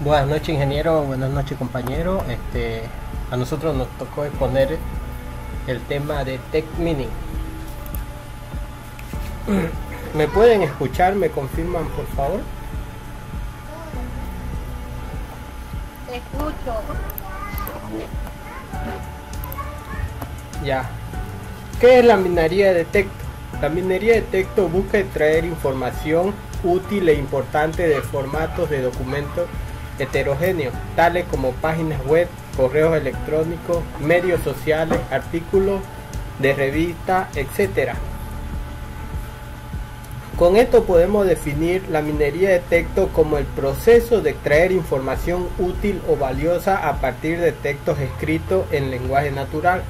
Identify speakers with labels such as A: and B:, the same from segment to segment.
A: Buenas noches, ingeniero. Buenas noches, compañero. A nosotros nos tocó exponer el tema de Tech Mining. ¿Me pueden escuchar? ¿Me confirman, por favor?
B: Te escucho.
A: Ya. ¿Qué es la minería de texto? La minería de texto busca extraer información útil e importante de formatos de documentos heterogéneos, tales como páginas web, correos electrónicos, medios sociales, artículos de revista, etc. Con esto podemos definir la minería de texto como el proceso de extraer información útil o valiosa a partir de textos escritos en lenguaje natural,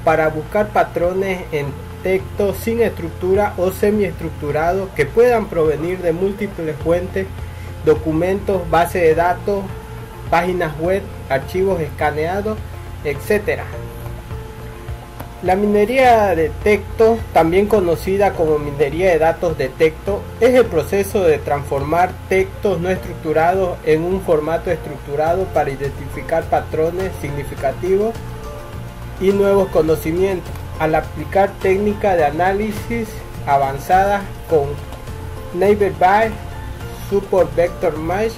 A: para buscar patrones en texto sin estructura o semiestructurado que puedan provenir de múltiples fuentes, documentos, bases de datos, páginas web, archivos escaneados, etc. La minería de texto, también conocida como minería de datos de texto, es el proceso de transformar textos no estructurados en un formato estructurado para identificar patrones significativos y nuevos conocimientos, al aplicar técnicas de análisis avanzadas con Naive Bayes, Support Vector Mesh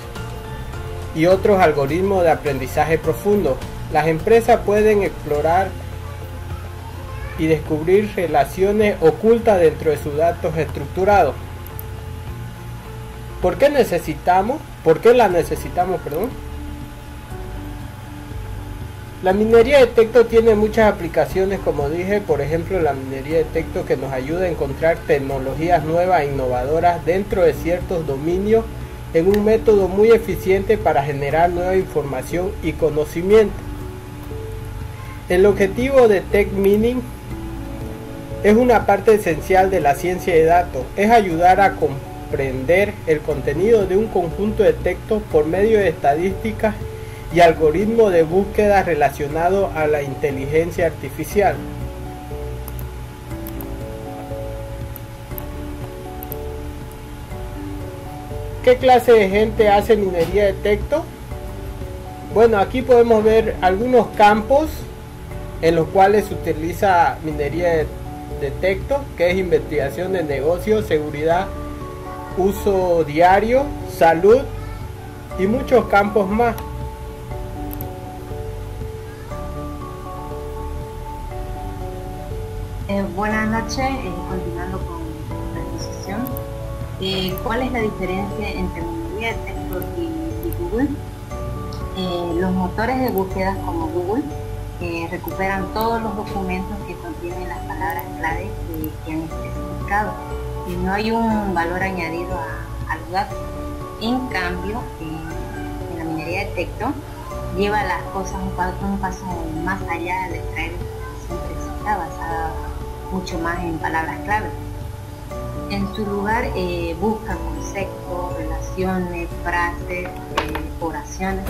A: y otros algoritmos de aprendizaje profundo. Las empresas pueden explorar y descubrir relaciones ocultas dentro de sus datos estructurados. ¿Por qué la necesitamos? La minería de texto tiene muchas aplicaciones, como dije, por ejemplo la minería de texto que nos ayuda a encontrar tecnologías nuevas e innovadoras dentro de ciertos dominios en un método muy eficiente para generar nueva información y conocimiento. El objetivo de Tech Mining es una parte esencial de la ciencia de datos, es ayudar a comprender el contenido de un conjunto de textos por medio de estadísticas y algoritmos de búsqueda relacionados a la inteligencia artificial. ¿Qué clase de gente hace minería de texto? Bueno, aquí podemos ver algunos campos en los cuales se utiliza minería de texto, que es investigación de negocios, seguridad, uso diario, salud y muchos campos más.
C: Buenas noches, continuando con la exposición. ¿Cuál es la diferencia entre minería de texto y Google? Los motores de búsqueda como Google recuperan todos los documentos que contienen las palabras clave que han especificado y no hay un valor añadido a los datos. En cambio, en la minería de texto lleva las cosas un paso más allá de extraer información precisa basada mucho más en palabras clave. En su lugar busca conceptos, relaciones, frases, oraciones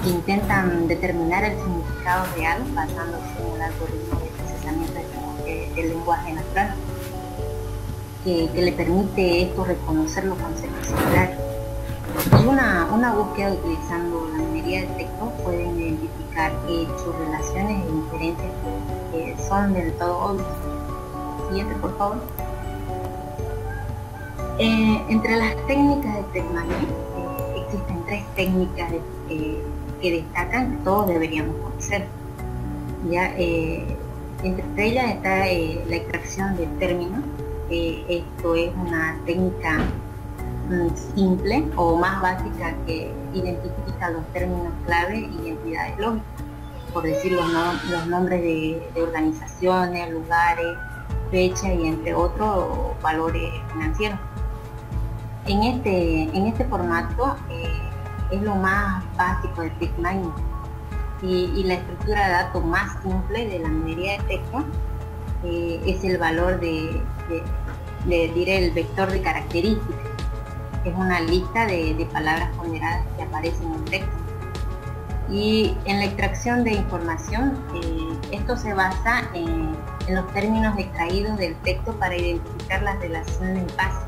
C: que intentan determinar el significado real basándose en el algoritmo de procesamiento del lenguaje natural que le permite esto reconocer los conceptos similares. Y una búsqueda utilizando la minería de texto puede identificar hechos, relaciones e inferencias que son del todo obvios. Siguiente, por favor. Entre las técnicas de Tech Mining existen tres técnicas que destacan que todos deberíamos conocer. Entre ellas está la extracción de términos. Esto es una técnica simple o más básica que identifica los términos clave y entidades lógicas, por decir los nombres de organizaciones, lugares, fechas y entre otros valores financieros. En este formato es lo más básico de Tech Mining y la estructura de datos más simple de la minería de texto es el valor diré el vector de características. Es una lista de palabras ponderadas que aparecen en texto. Y en la extracción de información, esto se basa en los términos extraídos del texto para identificar las relaciones básicas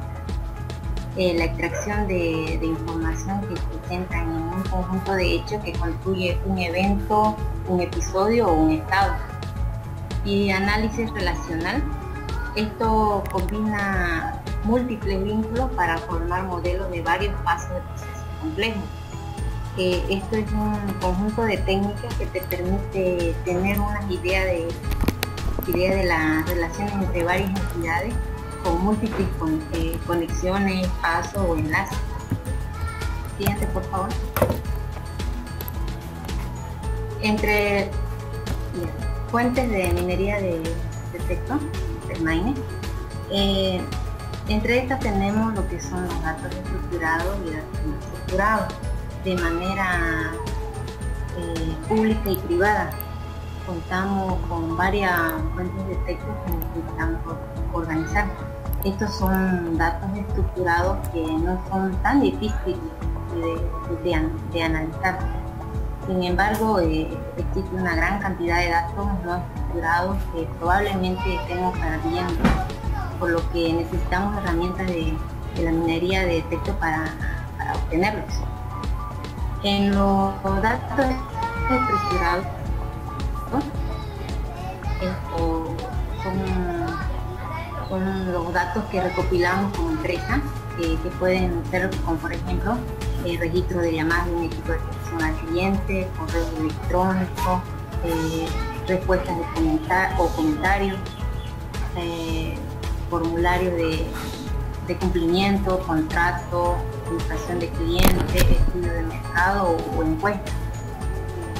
C: la extracción de información que se centra en un conjunto de hechos que construye un evento, un episodio o un estado. Y análisis relacional. Esto combina múltiples vínculos para formar modelos de varios pasos de procesos complejos. Esto es un conjunto de técnicas que te permite tener una idea de las relaciones entre varias entidades con múltiples conexiones, pasos o enlaces. Siguiente, por favor. Entre fuentes de minería de texto, el mining, entre estas tenemos lo que son los datos estructurados y datos no estructurados, de manera pública y privada. Contamos con varias fuentes de texto que necesitamos organizar. Estos son datos estructurados que no son tan difíciles de analizar. Sin embargo, existe una gran cantidad de datos no estructurados que probablemente estemos perdiendo, por lo que necesitamos herramientas de la minería de texto para obtenerlos. En los datos estructurados, son los datos que recopilamos como empresa, que pueden ser, como por ejemplo, registro de llamadas de un equipo de atención al cliente, correo electrónico, respuestas de comentarios, formulario de cumplimiento, contrato, educación de cliente, estudio de mercado o encuestas.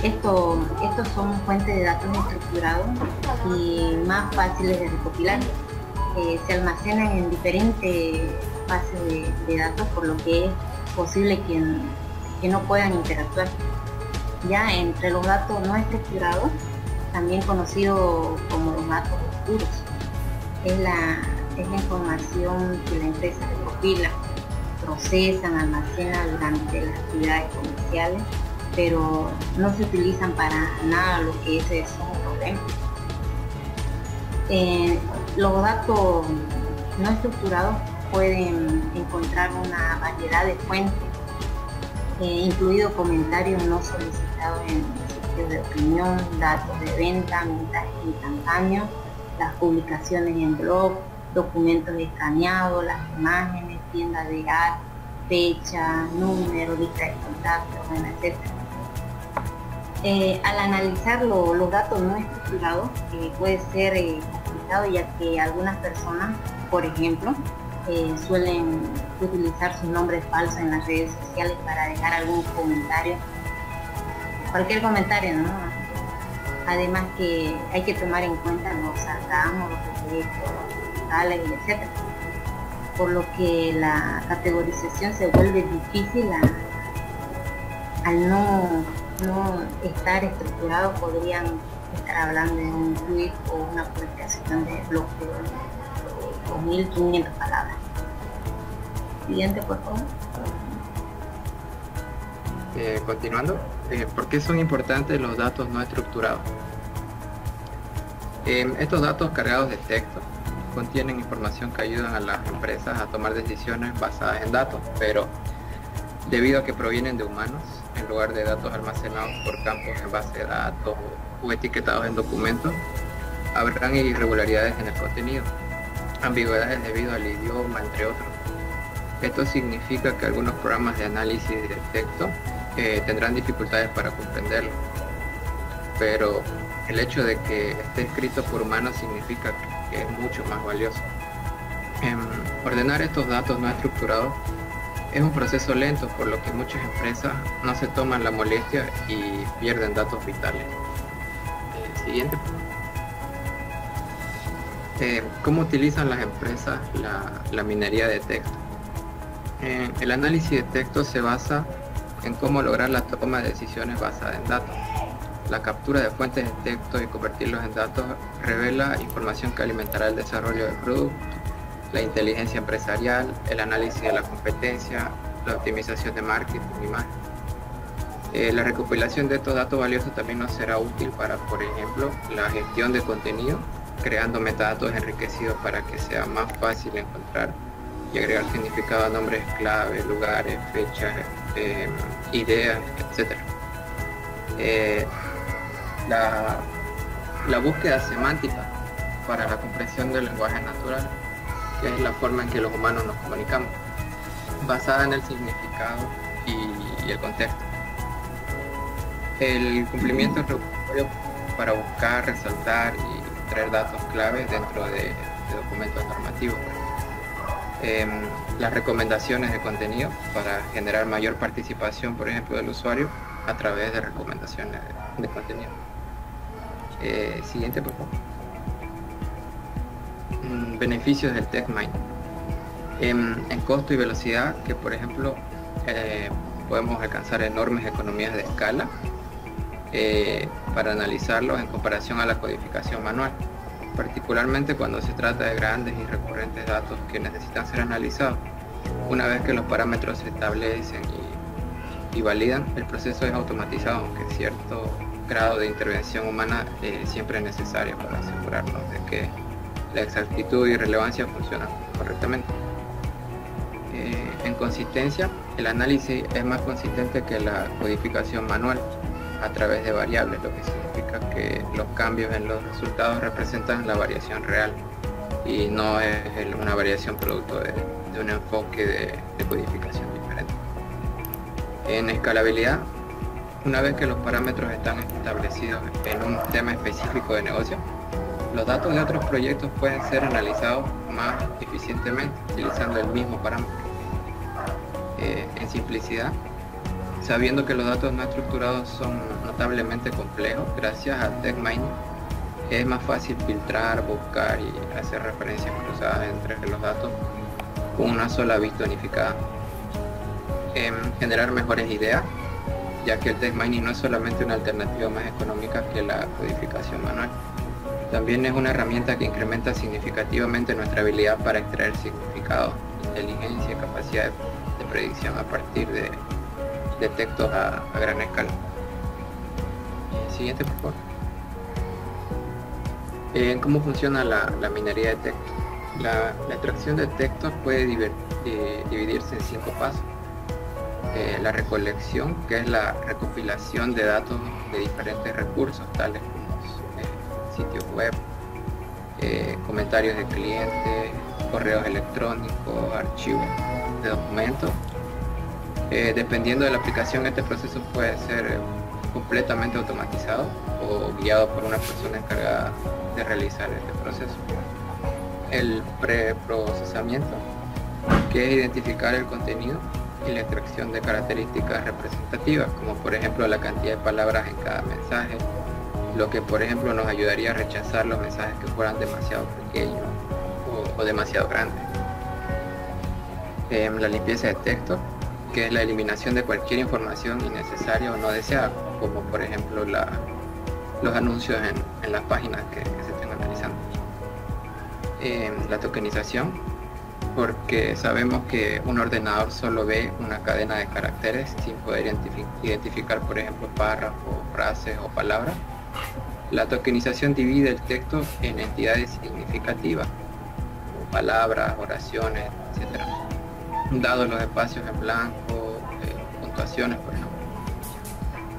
C: Estos son fuentes de datos estructurados y más fáciles de recopilar. Se almacenan en diferentes bases de datos, por lo que es posible que no puedan interactuar. Ya entre los datos no estructurados, también conocidos como los datos oscuros, es la información que la empresa recopila, procesan, almacena durante las actividades comerciales, pero no se utilizan para nada lo que es un problema. Los datos no estructurados pueden encontrar una variedad de fuentes, incluido comentarios no solicitados en sitios de opinión, datos de venta, mensajes instantáneos, las publicaciones en blog, documentos escaneados, las imágenes, tiendas de arte, fecha, número, lista de contactos, etc. Al analizar los datos no estructurados puede ser complicado, ya que algunas personas, por ejemplo, suelen utilizar sus nombres falsos en las redes sociales para dejar algún comentario, cualquier comentario, ¿no? Además que hay que tomar en cuenta los sarcasmos, los efectos vocales, etc. Por lo que la categorización se vuelve difícil al no estar estructurado. Podrían estar hablando de un tweet o una publicación de blog de 2.500 palabras. Siguiente, por favor.
D: Continuando, ¿por qué son importantes los datos no estructurados? Estos datos cargados de texto contienen información que ayudan a las empresas a tomar decisiones basadas en datos, pero debido a que provienen de humanos, en lugar de datos almacenados por campos en base de datos o etiquetados en documentos, habrán irregularidades en el contenido, ambigüedades debido al idioma, entre otros. Esto significa que algunos programas de análisis de texto tendrán dificultades para comprenderlo, pero el hecho de que esté escrito por humanos significa que es mucho más valioso. Ordenar estos datos no estructurados es un proceso lento, por lo que muchas empresas no se toman la molestia y pierden datos vitales. Siguiente. ¿Cómo utilizan las empresas la minería de texto? El análisis de texto se basa en cómo lograr la toma de decisiones basada en datos. La captura de fuentes de texto y convertirlos en datos revela información que alimentará el desarrollo del producto, la inteligencia empresarial, el análisis de la competencia, la optimización de marketing y más. La recopilación de estos datos valiosos también nos será útil para, por ejemplo, la gestión de contenido, creando metadatos enriquecidos para que sea más fácil encontrar y agregar significado a nombres clave, lugares, fechas, ideas, etc. La búsqueda semántica para la comprensión del lenguaje natural, que es la forma en que los humanos nos comunicamos, basada en el significado y el contexto. El cumplimiento es recursorio para buscar, resaltar y traer datos claves dentro de documentos normativos. Las recomendaciones de contenido para generar mayor participación, por ejemplo, del usuario a través de recomendaciones de contenido. Siguiente, por favor. Beneficios del text mining. En costo y velocidad, que por ejemplo podemos alcanzar enormes economías de escala para analizarlos en comparación a la codificación manual, particularmente cuando se trata de grandes y recurrentes datos que necesitan ser analizados. Una vez que los parámetros se establecen y validan, el proceso es automatizado, aunque cierto grado de intervención humana siempre es necesaria para asegurarnos de que la exactitud y relevancia funcionan correctamente. En consistencia, el análisis es más consistente que la codificación manual a través de variables, lo que significa que los cambios en los resultados representan la variación real y no es una variación producto de un enfoque de codificación diferente. En escalabilidad, una vez que los parámetros están establecidos en un tema específico de negocio, los datos de otros proyectos pueden ser analizados más eficientemente utilizando el mismo parámetro. En simplicidad, sabiendo que los datos no estructurados son notablemente complejos, gracias al text mining es más fácil filtrar, buscar y hacer referencias cruzadas entre los datos con una sola vista unificada. Generar mejores ideas, ya que el text mining no es solamente una alternativa más económica que la codificación manual, también es una herramienta que incrementa significativamente nuestra habilidad para extraer significados, inteligencia y capacidad de predicción a partir de textos a gran escala. Siguiente, por favor. ¿Cómo funciona la minería de texto? La extracción de textos puede dividirse en 5 pasos. La recolección, que es la recopilación de datos de diferentes recursos, tales como sitios web, comentarios de clientes, correos electrónicos, archivos de documentos. Dependiendo de la aplicación, este proceso puede ser completamente automatizado o guiado por una persona encargada de realizar este proceso. El preprocesamiento, que es identificar el contenido y la extracción de características representativas, como por ejemplo la cantidad de palabras en cada mensaje, lo que por ejemplo nos ayudaría a rechazar los mensajes que fueran demasiado pequeños o demasiado grandes. La limpieza de texto, que es la eliminación de cualquier información innecesaria o no deseada, como por ejemplo los anuncios en las páginas que se estén analizando. La tokenización, porque sabemos que un ordenador solo ve una cadena de caracteres sin poder identificar por ejemplo párrafos, frases o palabras. La tokenización divide el texto en entidades significativas, como palabras, oraciones, etc., dados los espacios en blanco, puntuaciones por ejemplo.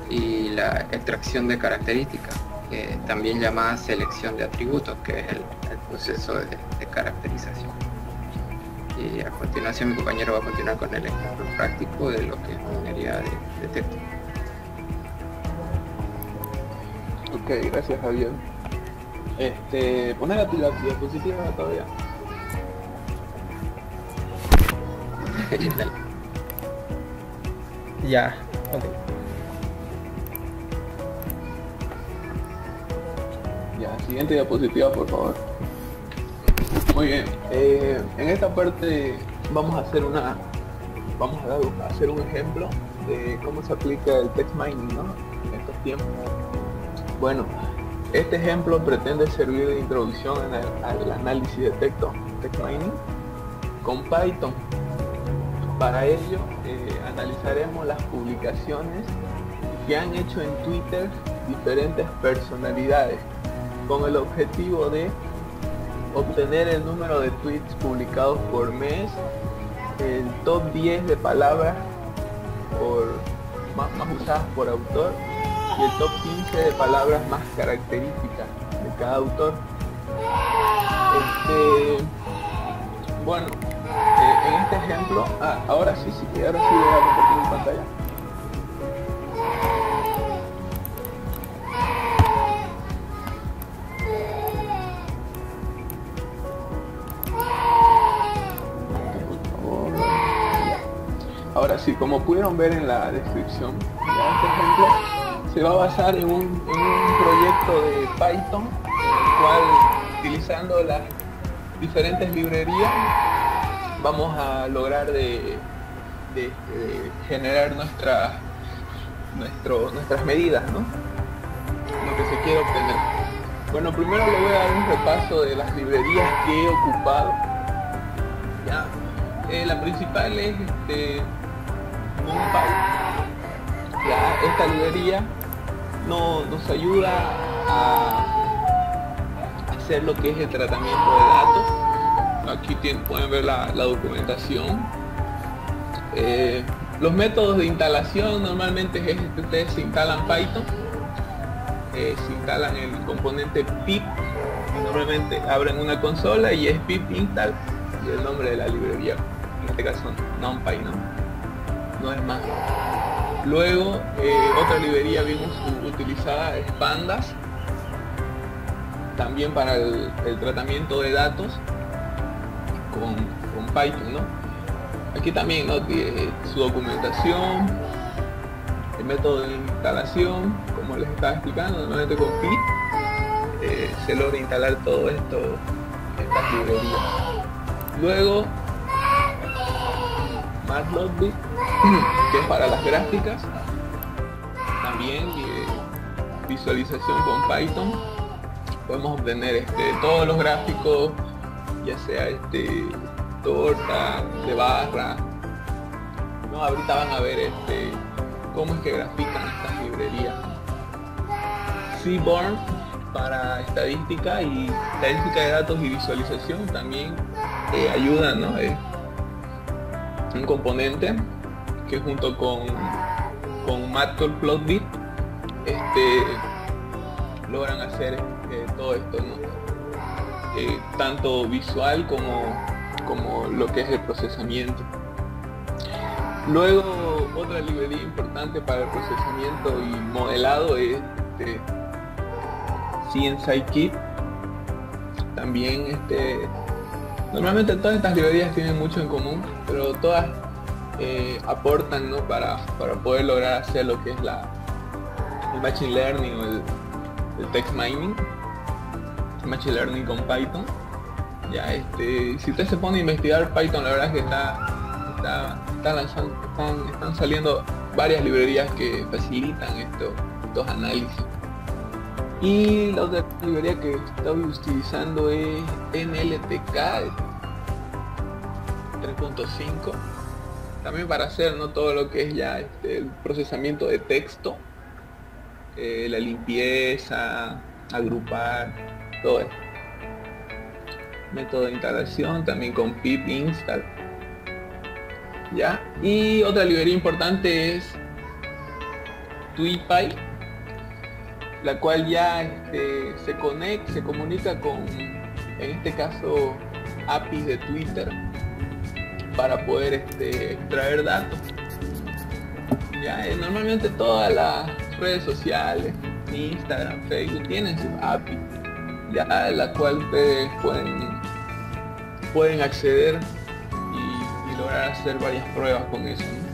D: Y la extracción de características, también llamada selección de atributos, que es el proceso de caracterización. Y a continuación mi compañero va a continuar con el ejemplo práctico de lo que es minería de texto.
E: Ok, gracias Javier. Poner la diapositiva todavía.
A: Ya, ok.
E: Ya, siguiente diapositiva por favor. Muy bien, en esta parte vamos a hacer un ejemplo de cómo se aplica el text mining, ¿no?, en estos tiempos. Bueno, este ejemplo pretende servir de introducción al análisis de texto, text mining, con Python. Para ello, analizaremos las publicaciones que han hecho en Twitter diferentes personalidades, con el objetivo de obtener el número de tweets publicados por mes, el top 10 de palabras más usadas por autor y el top 15 de palabras más características de cada autor. Bueno, en este ejemplo, ahora sí voy a compartir mi pantalla. Ahora sí, como pudieron ver en la descripción, este ejemplo se va a basar en un proyecto de Python, en el cual, utilizando las diferentes librerías, vamos a lograr de generar nuestras medidas, ¿no? Lo que se quiere obtener. Bueno, primero le voy a dar un repaso de las librerías que he ocupado. ¿Ya? La principal es NumPy. Ya, esta librería nos ayuda a hacer lo que es el tratamiento de datos. Aquí pueden ver la documentación. Los métodos de instalación normalmente es ustedes se instalan Python, se instalan el componente pip, y normalmente abren una consola y es pip install y el nombre de la librería, en este caso NumPy, no es más. Luego otra librería vimos utilizada es Pandas, también para el tratamiento de datos con Python, ¿no? Aquí también, ¿no? Su documentación, el método de instalación, como les estaba explicando, normalmente con pip se logra instalar todo esto, estas librerías. Luego Matplotlib, que es para las gráficas, también visualización con Python. Podemos obtener todos los gráficos, ya sea torta, de barra, ¿no? Ahorita van a ver cómo es que grafican estas librerías. Seaborn para estadística de datos y visualización también ayuda, ¿no? Un componente que junto con Matplotlib logran hacer todo esto, ¿no? Tanto visual como lo que es el procesamiento. Luego otra librería importante para el procesamiento y modelado es CNSide-Kit. También normalmente todas estas librerías tienen mucho en común, pero todas aportan, ¿no? para poder lograr hacer lo que es el Machine Learning o el Text Mining, Machine Learning con Python. Ya, si usted se pone a investigar Python, la verdad es que están saliendo varias librerías que facilitan estos análisis. Y la otra librería que estoy utilizando es NLTK 3.5, también para hacer, ¿no? todo lo que es ya el procesamiento de texto, la limpieza, agrupar, todo esto. Método de instalación también con pip install. ¿Ya? Y otra librería importante es TweetPy, la cual ya se comunica con, en este caso, APIs de Twitter para poder extraer datos. Ya, normalmente todas las redes sociales, Instagram, Facebook, tienen su API, ya, la cual ustedes pueden acceder y lograr hacer varias pruebas con eso, ¿no?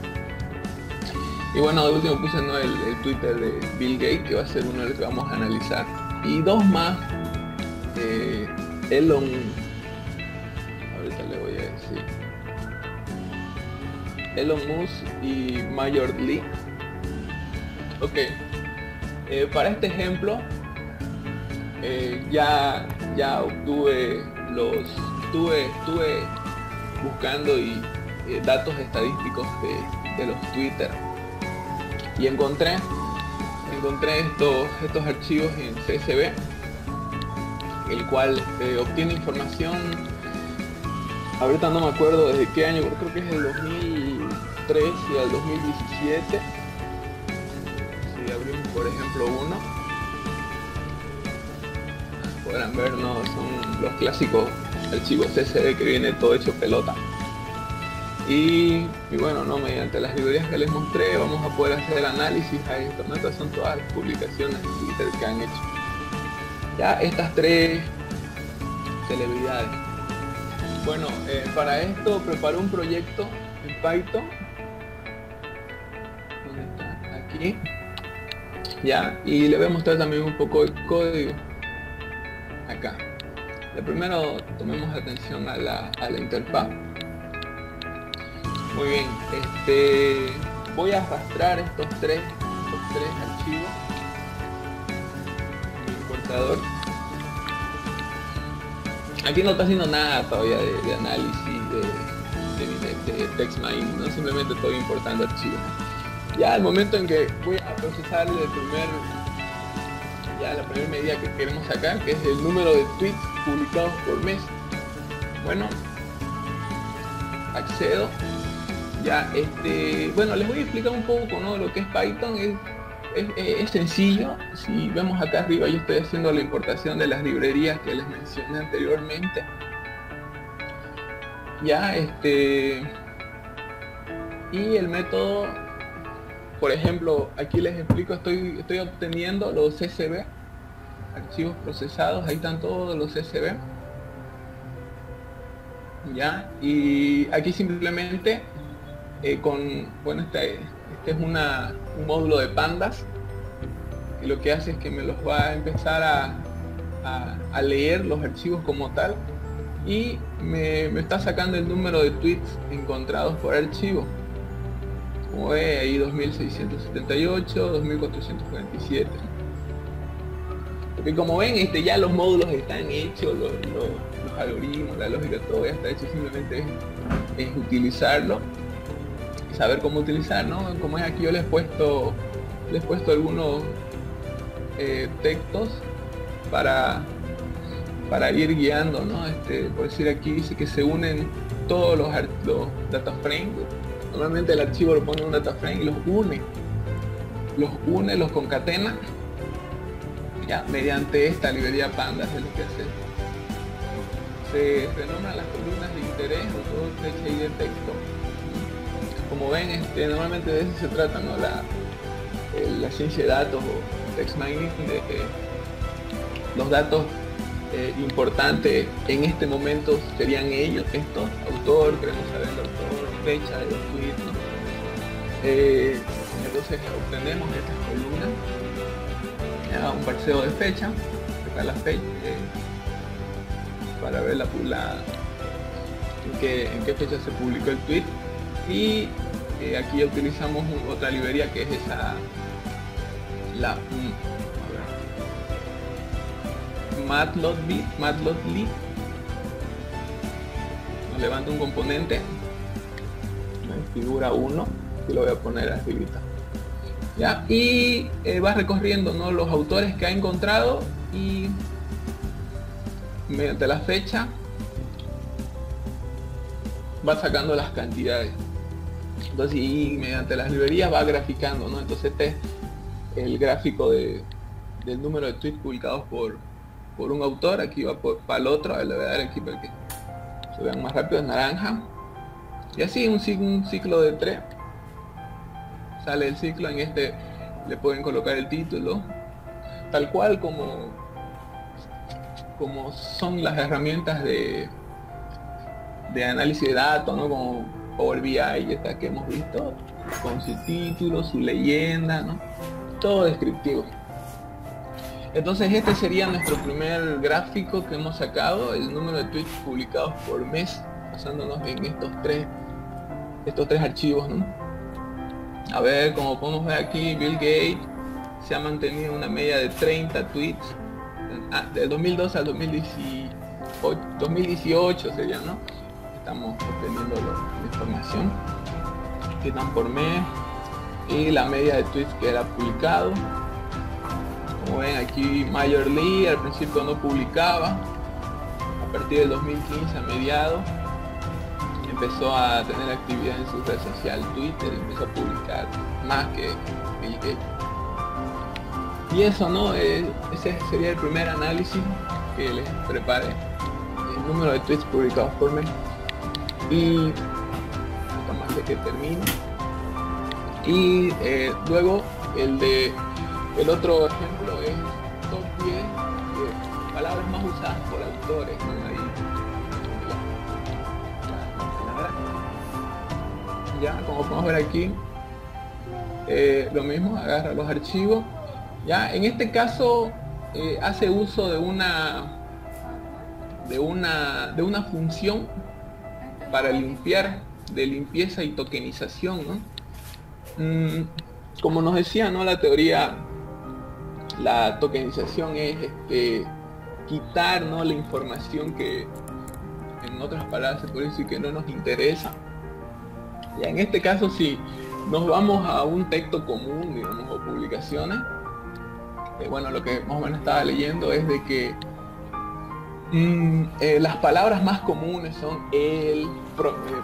E: Y bueno, de último puse, ¿no? el Twitter de Bill Gates, que va a ser uno de los que vamos a analizar, y dos más, Elon, ahorita le voy a decir, Elon Musk y Major League. Ok, para este ejemplo ya estuve buscando datos estadísticos de los Twitter, y encontré estos archivos en CSV, el cual obtiene información, ahorita no me acuerdo desde qué año, creo que es el 2013 al 2017. Si abrimos por ejemplo uno, podrán ver, ¿no? Son los clásicos archivos CSV que viene todo hecho pelota. Y bueno, ¿no? Mediante las librerías que les mostré vamos a poder hacer análisis a esto, ¿no? Estas son todas las publicaciones en Twitter que han hecho. Ya estas tres celebridades. Bueno, para esto preparé un proyecto en Python. ¿Dónde está? Aquí. Ya, y le voy a mostrar también un poco el código. Acá. Primero tomemos atención a la interfaz. Muy bien, voy a arrastrar estos tres archivos en mi importador. Aquí no está haciendo nada todavía de análisis de text mining, no, simplemente estoy importando archivos. Ya al momento en que voy a procesar la primera medida que queremos sacar, que es el número de tweets publicados por mes. Bueno, accedo. Ya, bueno, les voy a explicar un poco, ¿no? Lo que es Python. Es sencillo. Si vemos acá arriba, yo estoy haciendo la importación de las librerías que les mencioné anteriormente. Ya, y el método, por ejemplo, aquí les explico, estoy obteniendo los CSV, archivos procesados, ahí están todos los CSV. Ya, y aquí simplemente bueno, este es un módulo de pandas, que lo que hace es que me los va a empezar a leer los archivos como tal, y me está sacando el número de tweets encontrados por archivo. Como ve ahí, 2678, 2447. Porque como ven, ya los módulos están hechos, los algoritmos, la lógica, todo ya está hecho, simplemente es utilizarlo, saber cómo utilizar, ¿no? Como es aquí, yo les he puesto algunos textos para ir guiando, ¿no? Por decir, aquí dice que se unen todos los data frames. Normalmente el archivo lo pone en un data frame y los une, los concatena, ya, mediante esta librería pandas. Es lo que hace. Se renombran las columnas de interés o todo text y de texto. Como ven, normalmente de eso se trata, ¿no? La ciencia de datos o text mining, los datos importantes en este momento serían ellos, estos: autor, queremos saber el autor, fecha de los tweets, ¿no? Entonces obtenemos estas columnas, ya, un parseo de fecha, acá la fecha, para ver en qué fecha se publicó el tweet. Y aquí utilizamos otra librería que es Matplotlib. Nos levanta un componente, figura 1, y lo voy a poner arribita. ¿Ya? Y va recorriendo, ¿no?, los autores que ha encontrado, y mediante la fecha va sacando las cantidades. Entonces, y mediante las librerías va graficando, ¿no? Entonces este es el gráfico del número de tweets publicados por un autor. Aquí va para el otro, le voy a dar aquí para que se vean más rápido, es naranja. Y así un ciclo de 3. Sale el ciclo, en le pueden colocar el título, tal cual como son las herramientas de análisis de datos, ¿no? Como Power BI, esta que hemos visto, con su título, su leyenda, ¿no? Todo descriptivo. Entonces este sería nuestro primer gráfico que hemos sacado, el número de tweets publicados por mes, basándonos en estos tres archivos, ¿no? A ver, como podemos ver aquí, Bill Gates se ha mantenido una media de 30 tweets de 2012 al 2018 sería, ¿no? Estamos obteniendo la información que dan por mes y la media de tweets que era publicado. Como ven aquí, Major League al principio no publicaba, a partir del 2015 a mediados empezó a tener actividad en su red social Twitter y empezó a publicar más que Bill Gates. Y eso, ¿no? Ese sería el primer análisis que les prepare, el número de tweets publicados por mes. Y más de que termine. Y luego el otro ejemplo es top 10 palabras más usadas por autores, ¿no? Ahí, ya, como podemos ver aquí, lo mismo, agarra los archivos. Ya, en este caso hace uso de una función para limpiar, de limpieza y tokenización, ¿no? Como nos decía, ¿no? La teoría, la tokenización es quitar, ¿no? La información que, en otras palabras, se puede decir que no nos interesa. Ya, en este caso, si nos vamos a un texto común, digamos, o publicaciones, bueno, lo que más o menos estaba leyendo es de que las palabras más comunes son el,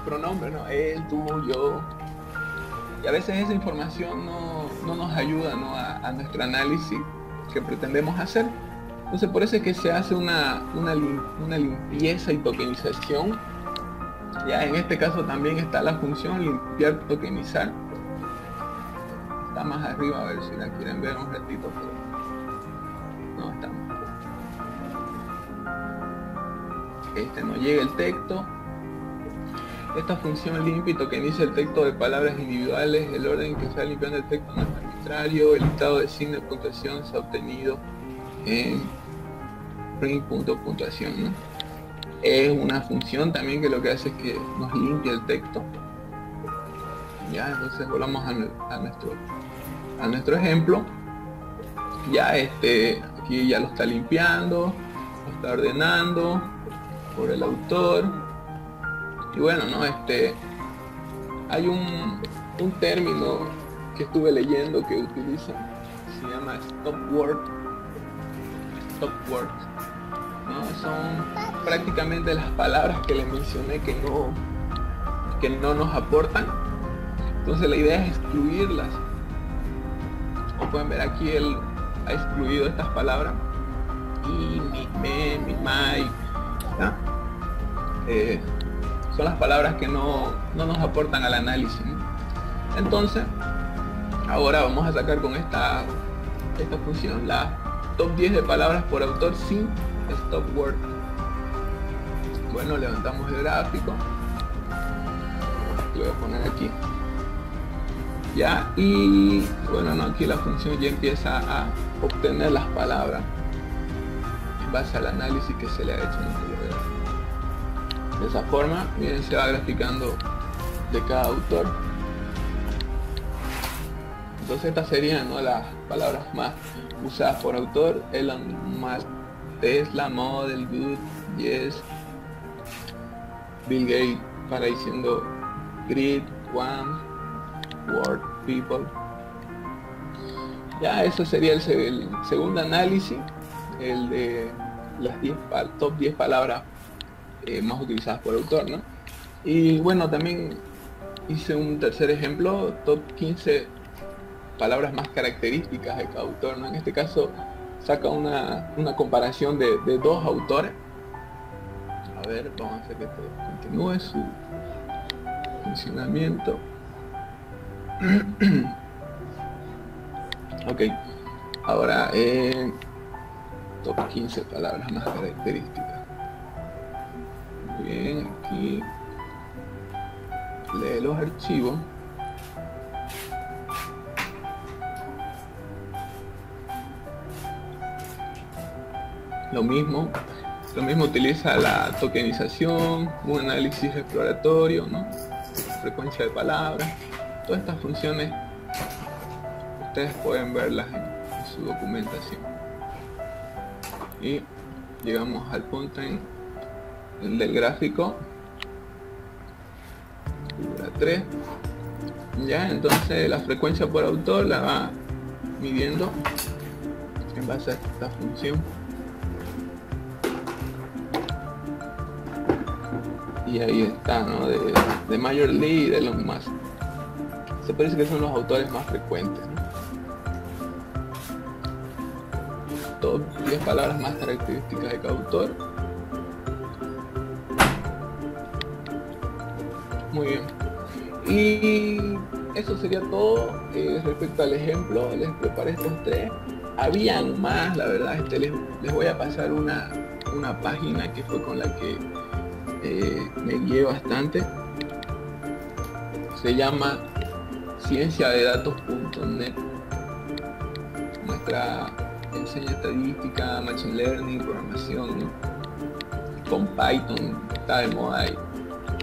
E: pronombre, ¿no? Él, tú, yo. Y a veces esa información no nos ayuda, ¿no? a nuestro análisis que pretendemos hacer. Entonces por eso es que se hace una limpieza y tokenización. Ya en este caso también está la función limpiar, tokenizar. Está más arriba, a ver si la quieren ver un ratito, pero no está más. No llega el texto. Esta función limpia y tokeniza el texto de palabras individuales. El orden en que se va limpiando el texto no es arbitrario. El listado de signo de puntuación se ha obtenido en print.puntuación, ¿no? Es una función también que lo que hace es que nos limpia el texto. Ya, entonces volvamos a nuestro ejemplo. Ya aquí ya lo está limpiando, lo está ordenando por el autor. Y bueno, ¿no? Hay un término que estuve leyendo que utilizan, se llama stop word, ¿no? Son prácticamente las palabras que les mencioné que no nos aportan. Entonces la idea es excluirlas. Como pueden ver aquí, él ha excluido estas palabras: y, mi, me, mi, my, ¿ya? Son las palabras que no nos aportan al análisis, ¿no? Entonces ahora vamos a sacar con esta función la top 10 de palabras por autor sin stop word. Bueno, levantamos el gráfico, lo voy a poner aquí ya, y bueno, no, aquí la función ya empieza a obtener las palabras en base al análisis que se le ha hecho en el gráfico. De esa forma, miren, se va graficando de cada autor. Entonces estas serían, ¿no?, las palabras más usadas por autor: Elon Musk, Tesla, Model, Good, Yes, Bill Gates, para diciendo Grid, One, Word, People. Ya, eso sería el segundo análisis, el de las top 10 palabras más utilizadas por autor, ¿no? Y bueno, también hice un tercer ejemplo, top 15 palabras más características de cada autor, ¿no? En este caso saca una comparación de dos autores. A ver, vamos a hacer que esto continúe su funcionamiento. Ok, ahora top 15 palabras más características. Muy bien, aquí lee los archivos. Lo mismo utiliza la tokenización, un análisis exploratorio, ¿no? Frecuencia de palabras. Todas estas funciones ustedes pueden verlas en su documentación. Y llegamos al punto del gráfico, figura 3. Ya, entonces la frecuencia por autor la va midiendo en base a esta función. Y ahí está, ¿no? De Major Lee y de Elon Musk. Se parece que son los autores más frecuentes, ¿no? Top 10 palabras más características de cada autor. Muy bien. Y eso sería todo respecto al ejemplo. Les preparé estos 3. Habían más, la verdad. Les voy a pasar una página que fue con la que me guié bastante. Se llama cienciadedatos.net. Enseña estadística, machine learning, programación, ¿no? Con Python está de moda ahí.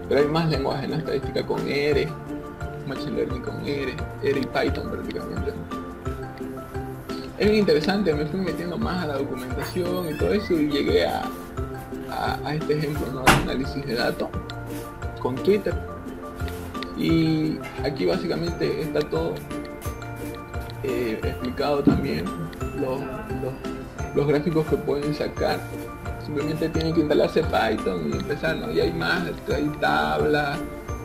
E: Pero hay más lenguajes en la estadística con R, machine learning con R y Python prácticamente, ¿no? Es bien interesante, me fui metiendo más a la documentación y todo eso y llegué a este ejemplo, ¿no? De análisis de datos con Twitter. Y aquí básicamente está todo explicado también, los gráficos que pueden sacar. Simplemente tienen que instalarse Python y empezar, ¿no? Y hay más, hay tablas,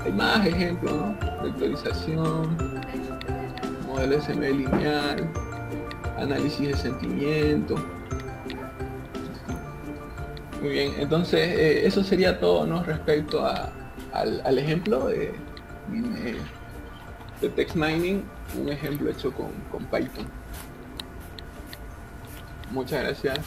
E: hay más ejemplos, ¿no? Vectorización, modelo SML lineal, análisis de sentimiento. Muy bien, entonces eso sería todo, ¿no? Respecto al ejemplo de text mining, un ejemplo hecho con Python. Muchas gracias.